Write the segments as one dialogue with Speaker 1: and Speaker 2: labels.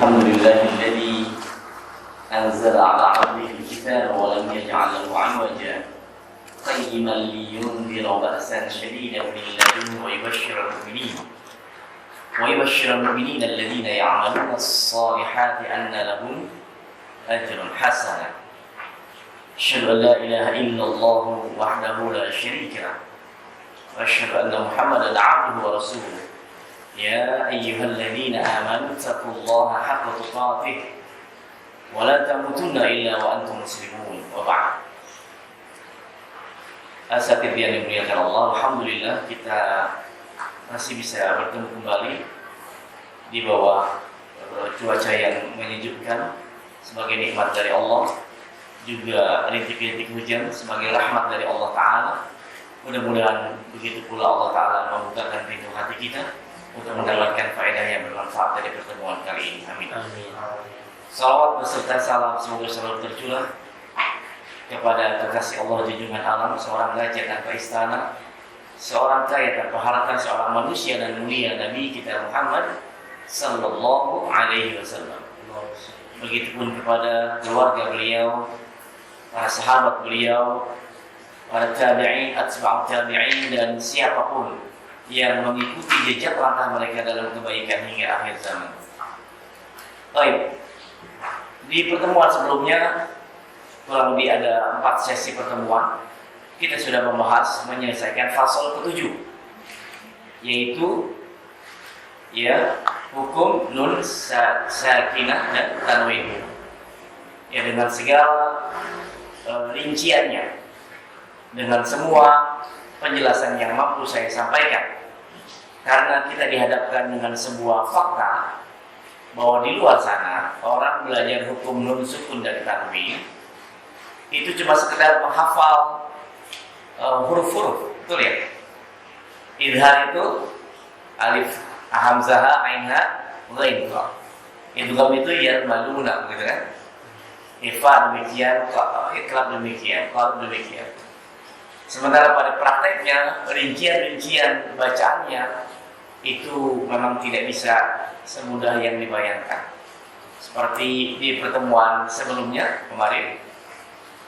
Speaker 1: الحمد لله الذي أنزل على عبده الكتاب ولم يجعل له عوجا قيما لينذر بأسا شديدا من لدنه ويبشر المؤمنين الذين يعملون الصالحات أن لهم أجرا حسنا. أشهد أن لا إله إلا الله وحده لا شريك له وأشهد أن محمدا عبده ورسوله. يا أيها الذين آمنوا اتقوا الله حق تقاته ولا تموتن إلا وأنتم مسلمون. وبعد. Asatidz yang dimuliakan Allah, alhamdulillah kita masih bisa bertemu kembali di bawah cuaca yang menyejukkan sebagai nikmat dari Allah, juga rintik-rintik hujan sebagai rahmat dari Allah Ta'ala. Mudah-mudahan begitu pula Allah Ta'ala membukakan pintu hati kita untuk mendapatkan faedah yang bermanfaat dari pertemuan kali ini. Amin. Salawat beserta salam semoga selalu tercurah kepada kekasih Allah junjungan alam, seorang raja tanpa istana, seorang kaya tanpa harta, seorang manusia dan mulia, Nabi kita Muhammad sallallahu alaihi wasallam. Begitupun kepada keluarga beliau, para sahabat beliau, para tabi'in, atba'ut tabi'in, dan siapapun yang mengikuti jejak langkah mereka dalam kebaikan hingga akhir zaman. Baik, di pertemuan sebelumnya kurang lebih ada 4 sesi pertemuan. Kita sudah membahas menyelesaikan fasal ke-7, yaitu hukum nun sakinah dan tanwin. Dengan segala rinciannya, dengan semua penjelasan yang mampu saya sampaikan. Karena kita dihadapkan dengan sebuah fakta bahwa di luar sana orang belajar hukum nun sukun dan tanwin itu cuma sekedar menghafal huruf-huruf, betul ya? Idhar itu alif, hamzah, ain, ghain. Idgham itu ya maluna, gitu kan? Ifa demikian, iqlab demikian, qalb demikian. Sementara pada prakteknya rincian-rincian bacaannya itu memang tidak bisa semudah yang dibayangkan. Seperti di pertemuan sebelumnya kemarin,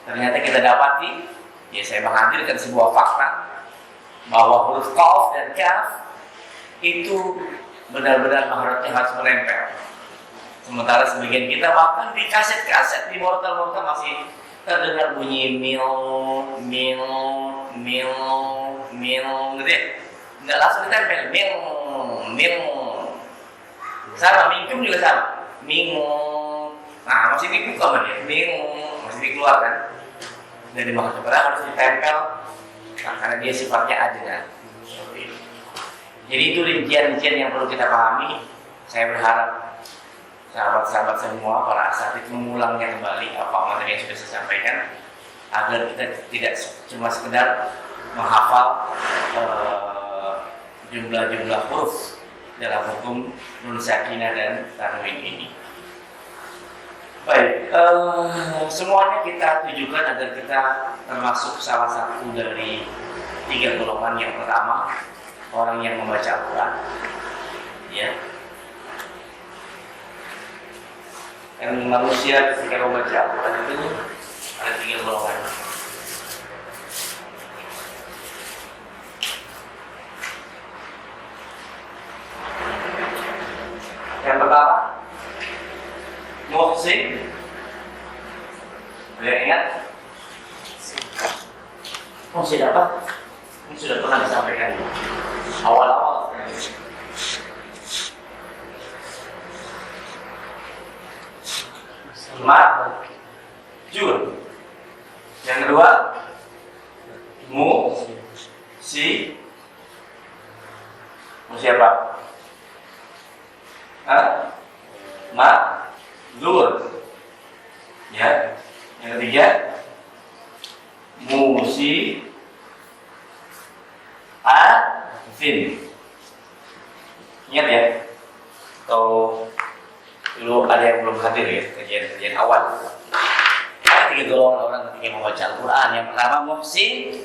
Speaker 1: ternyata kita dapati, saya menghadirkan sebuah fakta bahwa huruf qaf dan kaf itu benar-benar maharotnya harus menempel. Sementara sebagian kita bahkan di kaset-kaset, di mortal-mortal masih terdengar bunyi mil gitu ya, nggak langsung ditempel mil. Sama mingkum juga sama masih dibuka kan ya, masih dikeluarkan dari makna, padahal harus ditempel karena dia sifatnya adegan. Jadi itu rincian-rincian yang perlu kita pahami. Saya berharap sahabat-sahabat semua, para asatidz mengulangnya kembali apa materi yang sudah saya sampaikan, agar kita tidak cuma sekedar menghafal jumlah-jumlah huruf dalam hukum nun sakinah dan tanwin ini. Baik, semuanya kita tujukan agar kita termasuk salah satu dari 3 golongan. Yang pertama, orang yang membaca Al-Quran, yang manusia ketika membaca Al-Quran itu ada 3 golongan. Yang pertama, muhsin. Boleh ingat? Muhsin apa? Ini sudah pernah disampaikan awal-awal. Majur. Yang kedua, siapa? Mazur. Yang ketiga, musiafin. Ingat ya? Atau dulu ada yang belum hadir ya, kajian awal. Ada 3 golongan orang ketika membaca Al-Quran. Yang pertama, muhsin,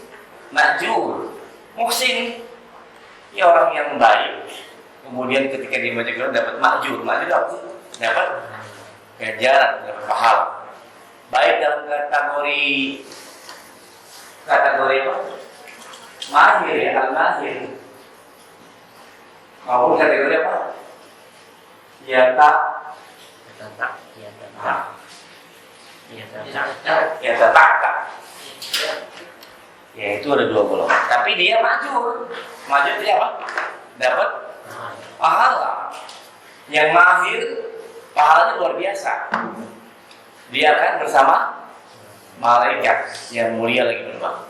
Speaker 1: majur. Muhsin, orang yang baik. Kemudian ketika dibaca Quran dapat majur. Majur dapat ganjaran, dapat pahala. Baik dalam kategori apa? Mahir ya, al-mahir. Maupun kategori apa? Ya tak. Ya itu ada 2 golongan. Tapi dia maju itu apa? Dapat pahala. Yang mahir pahalanya luar biasa. Dia akan bersama malaikat yang mulia lagi berbang.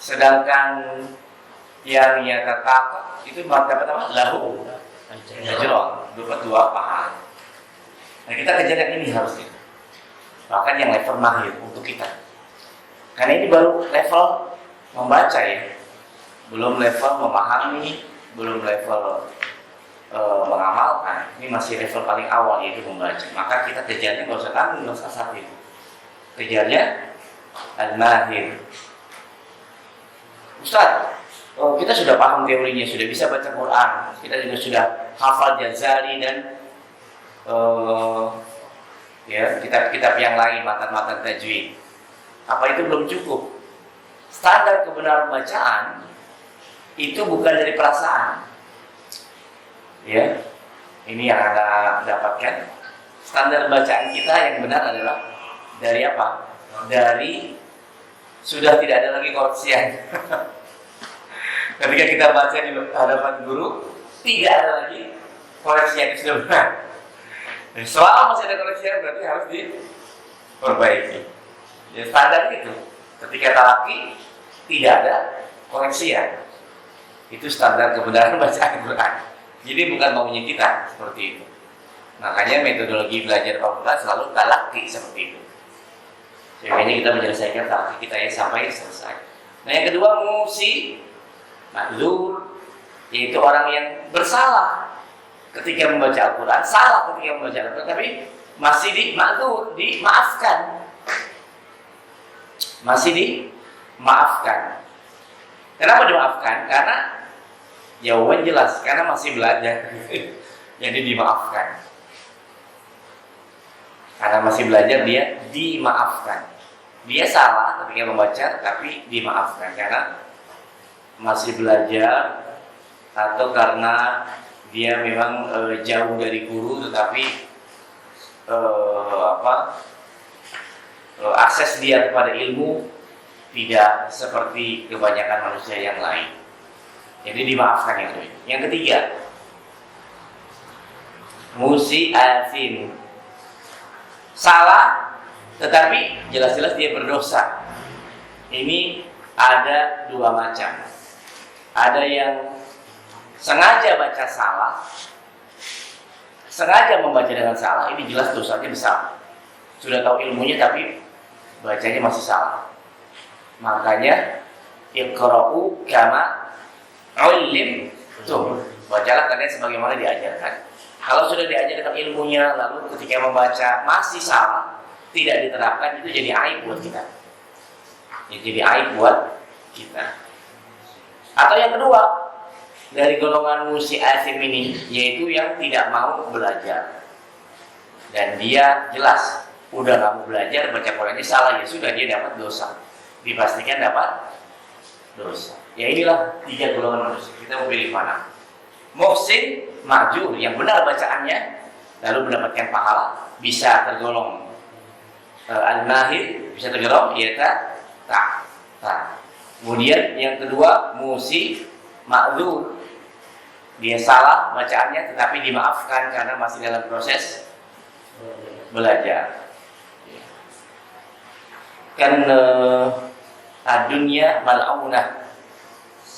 Speaker 1: Sedangkan yang yatataka itu dapat apa? Lahu ajron, dapat 2 pahala. Nah kita kejar yang ini harusnya. Bahkan yang level mahir untuk kita. Karena ini baru level membaca ya. Belum level memahami, belum level mengamalkan. Ini masih level paling awal yaitu membaca. Maka kita kejarnya nggak usah tanggung, nggak usah sakit. Kejarnya al-mahir. Ustaz, kita sudah paham teorinya, sudah bisa baca Quran, kita juga sudah hafal Jazari dan ya kitab-kitab yang lain, matan-matan tajwid. Apa itu belum cukup? Standar kebenaran bacaan itu bukan dari perasaan. Ya, ini yang Anda dapatkan. Standar bacaan kita yang benar adalah dari apa? Dari sudah tidak ada lagi koreksian. Ketika kita baca di hadapan guru, tidak ada lagi koreksian yang sudah benar. Selama masih ada koreksian berarti harus diperbaiki. Ya standar itu. Ketika talaki tidak ada koreksian. Itu standar kebenaran bacaan Quran. Jadi bukan maunya kita seperti itu. Makanya metodologi belajar Al-Quran selalu talaki seperti itu. Sehingga kita menyelesaikan talaki kita ya sampai selesai. Nah yang kedua musi ma'dzur, yaitu orang yang bersalah ketika membaca Al-Quran, salah ketika membaca Al-Quran, tapi masih ma'dzur, dimaafkan. Masih dimaafkan. Kenapa dimaafkan? Karena jawaban jelas, karena masih belajar. Jadi dimaafkan. Karena masih belajar dia dimaafkan. Dia salah ketika membaca tapi dimaafkan karena masih belajar atau karena dia memang jauh dari guru tetapi akses dia kepada ilmu tidak seperti kebanyakan manusia yang lain. Jadi dimaafkan yang kedua. Yang ketiga, musi'atin, salah tetapi jelas-jelas dia berdosa. Ini ada 2 macam. Ada yang sengaja baca salah, sengaja membaca dengan salah, ini jelas dosanya besar. Sudah tahu ilmunya tapi bacanya masih salah. Makanya iqra'u kama ulimtum. Bacalah kalian sebagaimana diajarkan. Kalau sudah diajarkan ilmunya lalu ketika membaca masih salah, tidak diterapkan, itu jadi aib buat kita. Jadi aib buat kita. Atau yang kedua, dari golongan musi'atim ini, yaitu yang tidak mau belajar. Dan dia jelas udah gak mau belajar, baca Quran ini salah, ya sudah dia dapat dosa. Dipastikan dapat dosa. Ya inilah 3 golongan manusia. Kita mau pilih mana? Muhsin, ma'jur, yang benar bacaannya lalu mendapatkan pahala, bisa tergolong al-mahir, bisa tergolong tak. Kemudian yang kedua musi ma'dzur, dia salah bacaannya tetapi dimaafkan karena masih dalam proses belajar. Kan dunia mal'aunah.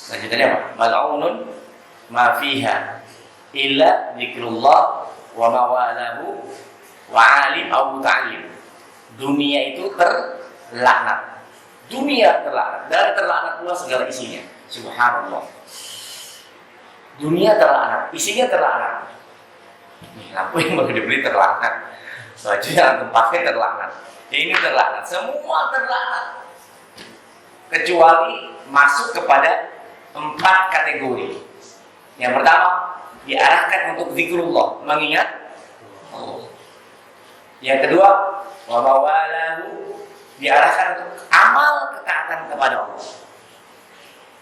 Speaker 1: Lanjutannya apa? Mal'aunun ma fiha illa dzikrullah wa mawalahu wa alim au muta'allim. Dunia itu terlaknat. Dunia terlaknat. Dan terlaknat pula segala isinya. Subhanallah. Dunia terlaknat, isinya terlaknat. Lampu yang baru dibeli terlaknat, baju yang pakai terlaknat. Ini terlaknat, semua terlaknat. Kecuali masuk kepada 4 kategori. Yang pertama, diarahkan untuk zikrullah, mengingat Allah. Yang kedua, wa mawalahu, diarahkan untuk amal ketaatan kepada Allah.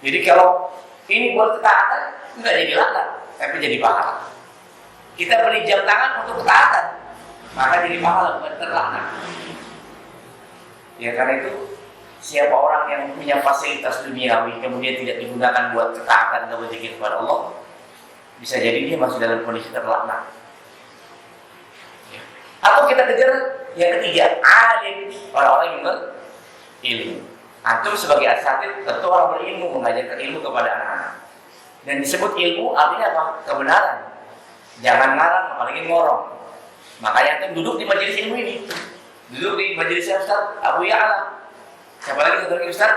Speaker 1: Jadi kalau ini buat ketaatan, enggak jadi laknat, tapi jadi pahala. Kita beri jam tangan untuk ketaatan, maka jadi pahala, bukan terlaknat. Ya karena itu, siapa orang yang punya fasilitas duniawi kemudian tidak digunakan buat ketaatan dan berzikir kepada Allah, bisa jadi dia masih dalam kondisi terlaknat. Ya. Atau kita kejar yang ketiga, alim, orang-orang yang berilmu. Antum sebagai asatid tentu orang berilmu, mengajarkan ilmu kepada anak-anak. Dan disebut ilmu artinya apa? Kebenaran. Jangan ngarang, apalagi ngorong. Makanya antum duduk di majelis ilmu ini. Duduk di majelis Ustaz Abu Ya'la. Siapa lagi satu lagi Ustaz?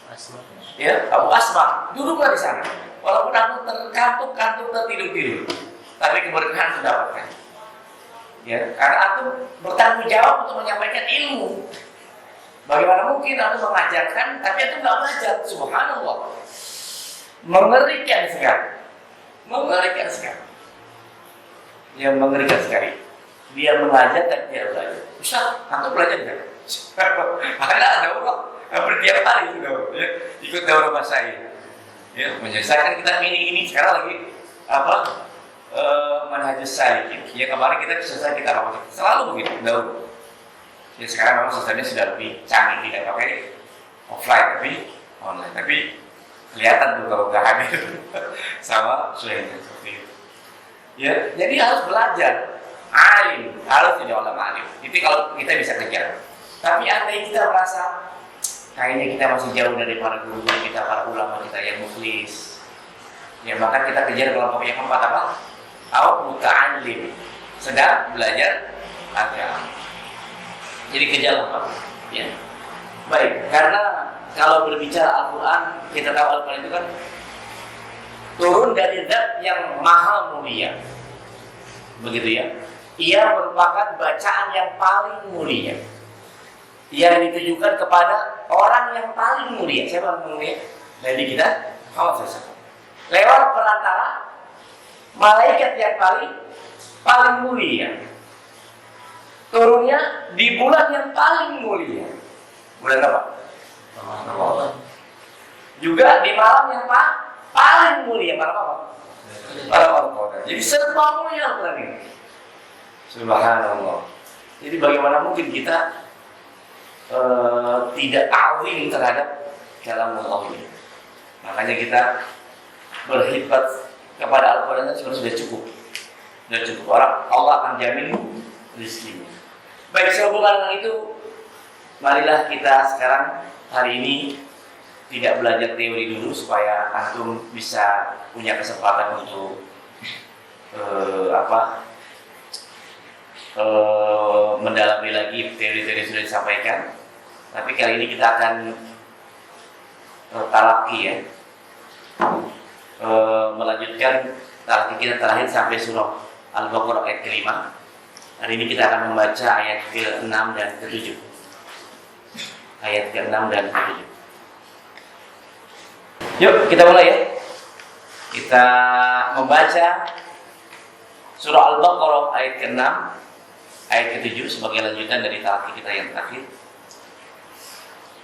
Speaker 1: Asma. Ya, Abu Asma. Duduklah di sana. Walaupun antum terkantuk-kantuk, tertidur-tidur, tapi keberkahan sudah dapatkan. Ya, karena antum bertanggung jawab untuk menyampaikan ilmu. Bagaimana mungkin antum mengajarkan, tapi antum nggak belajar? Subhanallah. Mengerikan sekali. Mengerikan sekali. Yang mengerikan sekali. Dia mengajar tapi tidak belajar. Ustaz, antum belajar nggak? Ada orang hampir tiap hari sudah ya, ikut daurah bahasa ini. Ya, menyelesaikan kita ini sekarang lagi manhajus salikin. Ya kemarin kita selesai kita rawat. Selalu begitu daurah. Ya sekarang memang sistemnya sudah lebih canggih, tidak pakai offline tapi online. Tapi kelihatan tuh kalau nggak hadir sama sudah seperti itu. Ya, jadi harus belajar. Alim, harus jadi orang alim. Itu kalau kita bisa kejar. Tapi andai kita merasa kayaknya kita masih jauh dari para guru kita, para ulama kita yang mukhlis, ya maka kita kejar kelompok yang keempat apa? Muta'allim, sedang belajar agama. Jadi kejar apa? Ya. Baik, karena kalau berbicara Al-Quran, kita tahu Al-Quran itu kan turun dari zat yang maha mulia. Begitu ya. Ia merupakan bacaan yang paling mulia, yang ditujukan kepada orang yang paling mulia. Siapa yang mulia? Nabi kita Muhammad SAW. Lewat perantara malaikat yang paling mulia. Turunnya di bulan yang paling mulia. Bulan apa? Ramadan. Juga di malam yang paling mulia. Malam apa? Malam Ramadan. Jadi serba mulia bulan ini. Subhanallah. Jadi bagaimana mungkin kita tidak ta'zim terhadap kalam Allah ini? Makanya kita berkhidmat kepada Al-Quran itu sudah cukup. Sudah cukup. Allah akan jamin rezeki. Baik, sehubungan dengan itu, marilah kita sekarang hari ini tidak belajar teori dulu supaya antum bisa punya kesempatan untuk mendalami lagi teori-teori yang sudah disampaikan. Tapi kali ini kita akan talaki ya, melanjutkan talaki kita terakhir sampai surah Al-Baqarah ayat ke-5. Hari ini kita akan membaca ayat ke-6 dan ke-7. Ayat ke-6 dan ke-7. Yuk kita mulai ya. Kita membaca surah Al-Baqarah ayat ke-6, ayat ke-7 sebagai lanjutan dari talaki kita yang terakhir.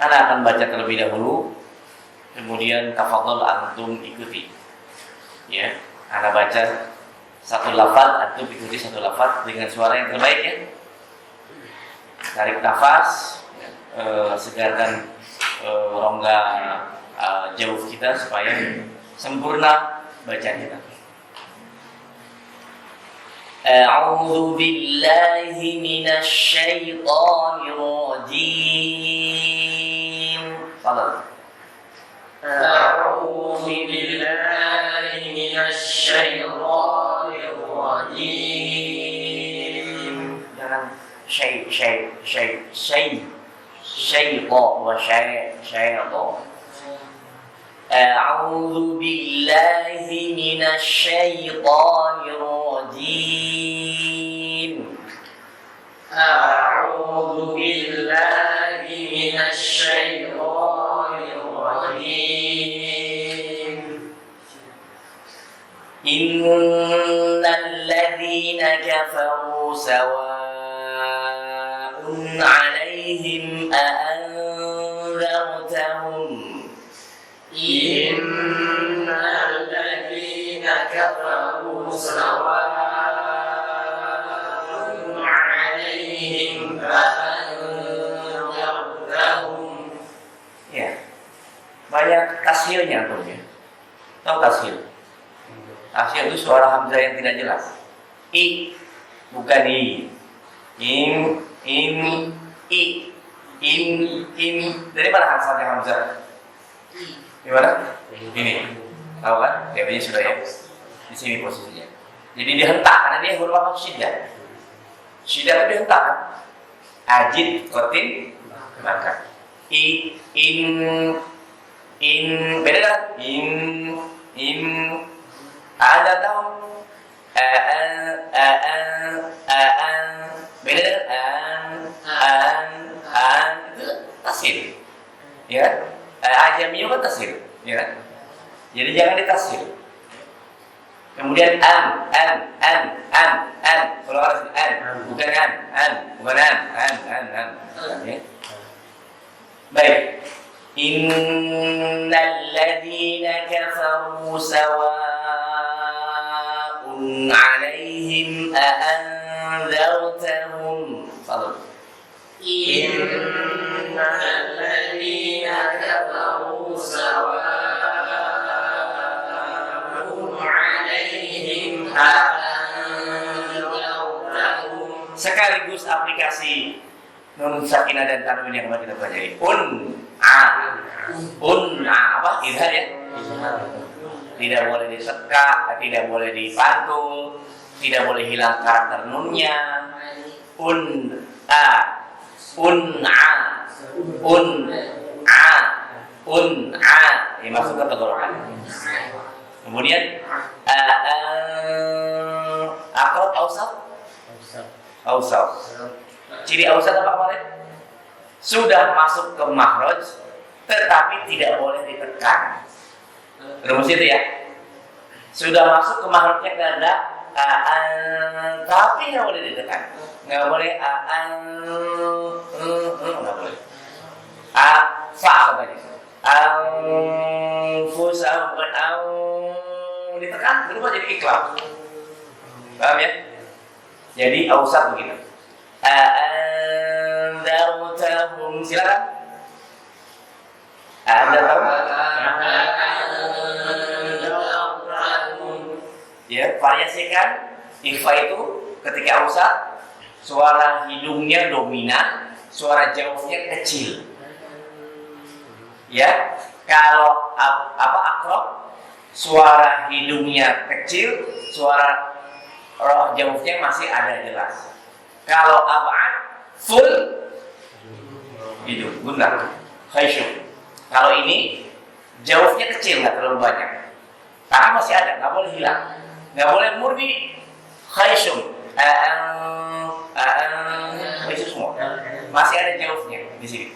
Speaker 1: Ana akan baca terlebih dahulu, kemudian tafadhol antum ikuti. Ya, ana baca satu lafaz, antum ikuti satu lafaz dengan suara yang terbaik ya. Tarik nafas, segarkan rongga jauh kita supaya sempurna bacaan kita. A'udzu billahi minasy syaithanir rajim. Salam. A'udzu billahi minasy syaithanir rajim. Jangan syaitan wa syaitan. أعوذ بالله من الشيطان الرجيم. أعوذ بالله من الشيطان الرجيم. إن الذين كفروا سواء عليهم أأنذرتهم
Speaker 2: إن الذين كفروا سواء عليهم أأنذرتهم.
Speaker 1: Ya, banyak tashilnya tuh ya. Tahu tashil? Tashil itu suara hamzah yang tidak jelas. I, bukan i. In, i. In. Dari mana asalnya hamzah? Gimana? Ini. Tahu kan? Ya, sudah ya. Di sini posisinya. Jadi dihentak karena dia huruf apa? Syiddah. Syiddah itu dihentak kan? Ajid, kotin, maka. In beda kan? In ada tahu? Beda kan? Itu tasir, ya. Ajami kan tasir, ya. Jadi jangan ditasir. Kemudian an. Kalau harus bukan an. Ya. Baik. Innal ladzina kafaru sawa'un 'alaihim a'anzartahum. Fadhil.
Speaker 2: Innal ladzina kafaru sawa'un 'alaihim a'anzartahum. Sekaligus aplikasi nun sakinah dan tanwin yang kemarin kita pelajari. Apa? Idhar ya? Tidak boleh diseka, tidak boleh dipantul, tidak boleh hilang karakter nunnya. Ini masuk ke tenggorokan. Kemudian akal ausaf. Ciri ausaf apa kemarin? Sudah masuk ke makhraj tetapi tidak boleh ditekan. Rumus itu ya. Sudah masuk ke makhrajnya karena tapi nggak boleh ditekan. Nggak boleh nggak boleh. Fa katanya. Fusa bukan ditekan berubah jadi ikhlas. Paham ya? Jadi ausaf begitu. Anzartahum, silakan. Anda tahu? Ya, variasikan. Ikhfa itu ketika ausaf suara hidungnya dominan, suara jauhnya kecil. Ya, kalau akrab suara hidungnya kecil, suara roh jauhnya masih ada jelas. Kalau ab'ad full hidung, gundar, khaysyum. Kalau ini jauhnya kecil, nggak terlalu banyak, tapi masih ada, nggak boleh hilang, nggak boleh murni khaysyum. Itu semua masih ada jauhnya di sini.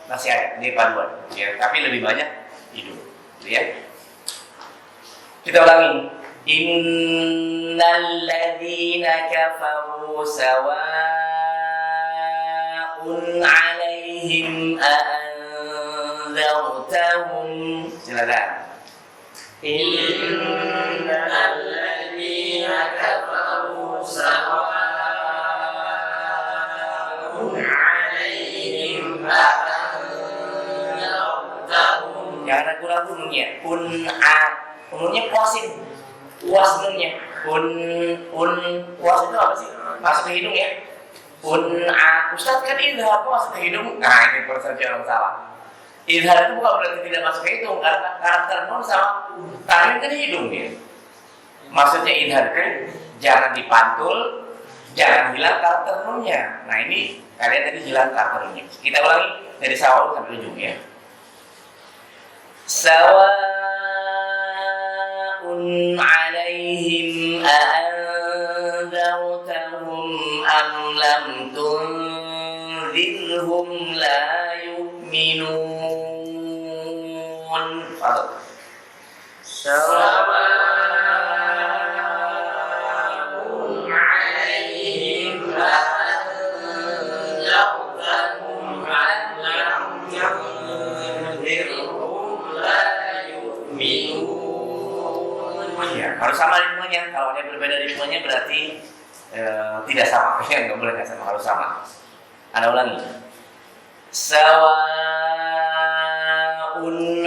Speaker 2: Masih ada di paduan, ya, tapi lebih banyak hidung, ya. Kita ulangi. Innal ladzina kafaru sawa'un 'alaihim a'anzartahum. Silakan. Innal ladzina kafaru sawa'un 'alaihim a'anzartahum.
Speaker 1: Jangan ragu-ragu nunnya. Nunnya puasin. Puas nunnya. Puas itu apa sih? Masuk ke hidung ya. Ustaz kan idhar masuk ke hidung. Nah, ini persepsi orang salah. Idhar itu bukan berarti tidak masuk ke hidung, karena karakter nun sama tanwin kan hidung ya. Maksudnya idhar kan jangan dipantul, jangan hilang karakter nunnya. Nah, ini kalian tadi hilang karakter nunnya. Kita ulangi dari sawal sampai ujung ya. Sawa'un 'alaihim a'anzartahum am lam tunzirhum la yu'minun.
Speaker 2: Sawa'un 'alaihim a'anzartahum
Speaker 1: berarti tidak sama. Nggak boleh nggak sama, harus sama. Anda ulangi. Sawa'un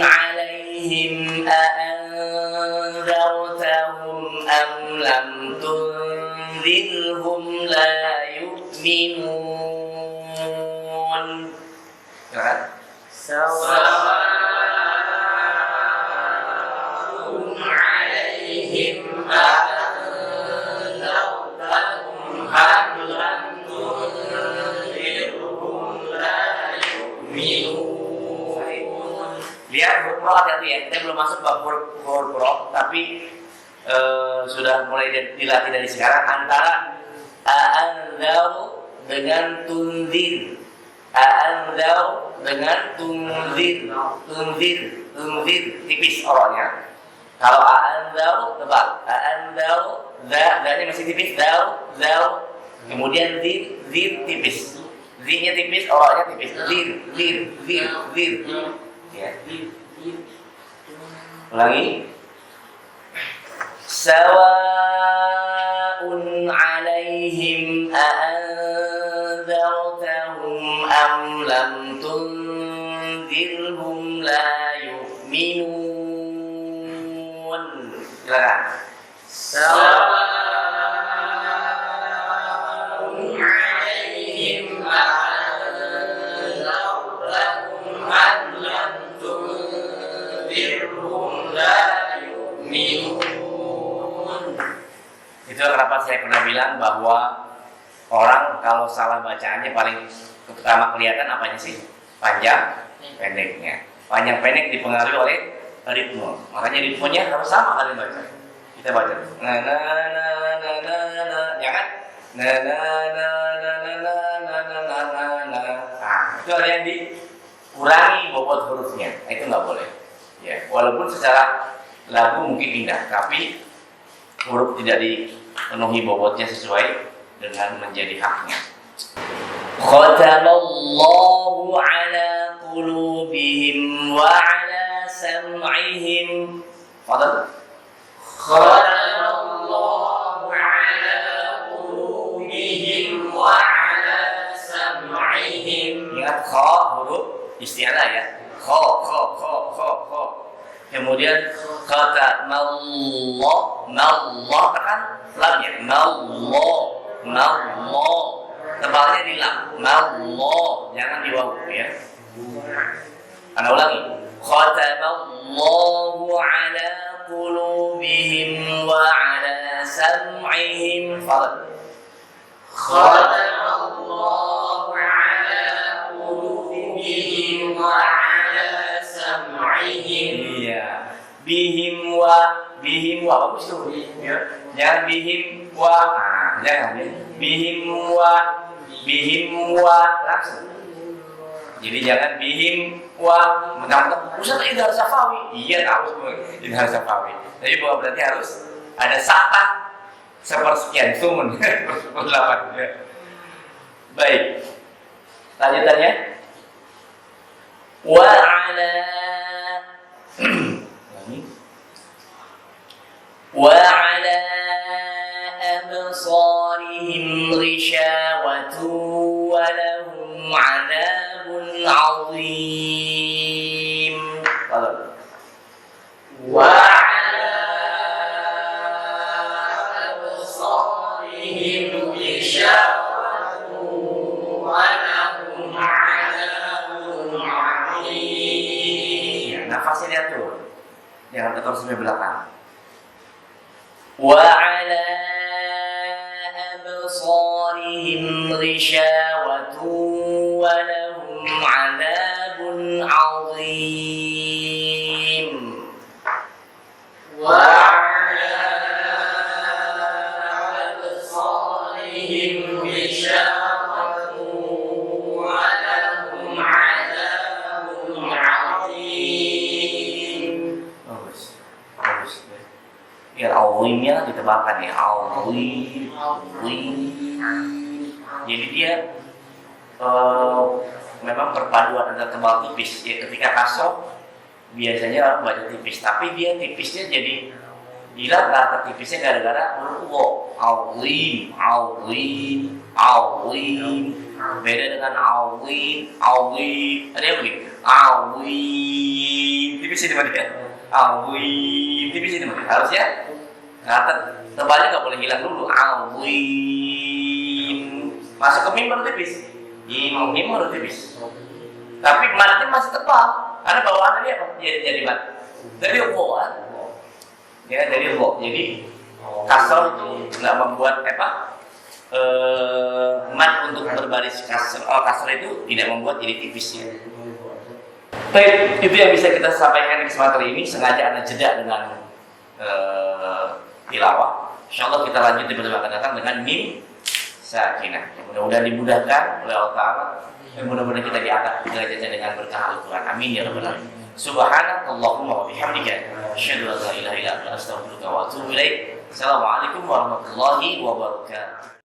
Speaker 1: 'alaihim a'anzartahum am lam tunzirhum la yu'minun. Silakan. Sawa'un 'alaihim a'anzartahum am lam tunzirhum la yu'minun. Lihat huruf ro hati-hati ya. Kita belum masuk bab huruf ro, tapi sudah mulai dilatih dari sekarang antara a'anzaru dengan tunzir. A'anzaru dengan tunzir, tipis orangnya. Kalau a'anzaru tebal, a'anzaru da-nya masih tipis, zau. Kemudian zir tipis. Z-nya tipis, orangnya tipis. Zir. Ya. Ulangi. Sawa'un 'alaihim a'anzartahum am lam tunzirhum la yu'minun. Silakan. Sawa'un 'alaihim a'anzartahum am lam tunzirhum la yu'minun. Itu kenapa saya pernah bilang bahwa orang kalau salah bacaannya paling pertama kelihatan apanya sih? Panjang pendeknya. Panjang pendek dipengaruhi oleh ritme. Makanya ritmenya harus sama kalian baca. Kita baca. Jangan. Itu ada yang dikurangi bobot hurufnya. Itu nggak boleh. Ya, walaupun secara lagu mungkin indah, tapi huruf tidak dipenuhi bobotnya sesuai dengan menjadi haknya. Khatamallahu ala qulubihim wa ala sam'ihim. Fadal. Khatamallahu ala qulubihim wa ala sam'ihim. Ingat kha huruf isti'ala ya. Kha. Kemudian kata mallah tekan lamnya, mallah tebalnya di lam, mallah jangan di wawu ya. Anda ulangi. Khatamallahu ala qulubihim wa ala sam'ihim. Fadal. Khatamallahu ala qulubihim wa ala sam'ihim. Bihim wa bagus tuh ya. Jangan bihim wa, jangan ya. Bihim wa langsung. Jadi jangan bihim wa mentang-mentang Ustaz Idhar Safawi. Iya tahu Idhar Safawi. Tapi bukan berarti harus ada sakta sepersekian sumun seperlapan ya. Baik. Lanjutannya wa ala وعلى أبصارهم غشاوة ولهم عذاب عظيم. وعلى أبصارهم غشاوة ولهم عذاب عظيم. Nafasnya lihat tuh, jangan ketor sampai belakang. وعلى أبصارهم غشاوة ولهم عذاب عظيم. وعلى أبصارهم غشاوة ولهم عذاب عظيم. Biar awimnya ditebalkan ya, awim. Jadi dia memang perpaduan antara tebal tipis. Ya, ketika kasroh biasanya orang baca tipis, tapi dia tipisnya jadi Hilang kata tipisnya gara-gara huruf wo. Awim, awim, awim. Beda dengan awim, awim. Ada yang begini? Awim. Tipisnya di mana ya? Awim. Tipisnya di mana? Harusnya kata tebalnya nggak boleh hilang dulu. Awim. Masuk ke mim baru tipis. Mim baru tipis. Tapi matnya masih tebal. Karena bawaannya dia apa? Jadi mat. Dari wo kan? Ya dari wo. Jadi kasroh itu nggak membuat mat untuk berbaris kasroh. Kasroh itu tidak membuat jadi tipis ya. Baik, itu yang bisa kita sampaikan di kesempatan ini. Sengaja ada jeda dengan tilawah. Insyaallah kita lanjut di pertemuan akan datang dengan mim sakinah. Mudah-mudahan dimudahkan oleh Allah Ta'ala. Dan mudah-mudahan kita diangkat derajatnya dengan berkah Al-Quran. Amin ya rabbal alamin. Subhanakallahumma wa bihamdika asyhadu an la ilaha illa anta astaghfiruka wa atubu ilaik. Assalamualaikum warahmatullahi wabarakatuh.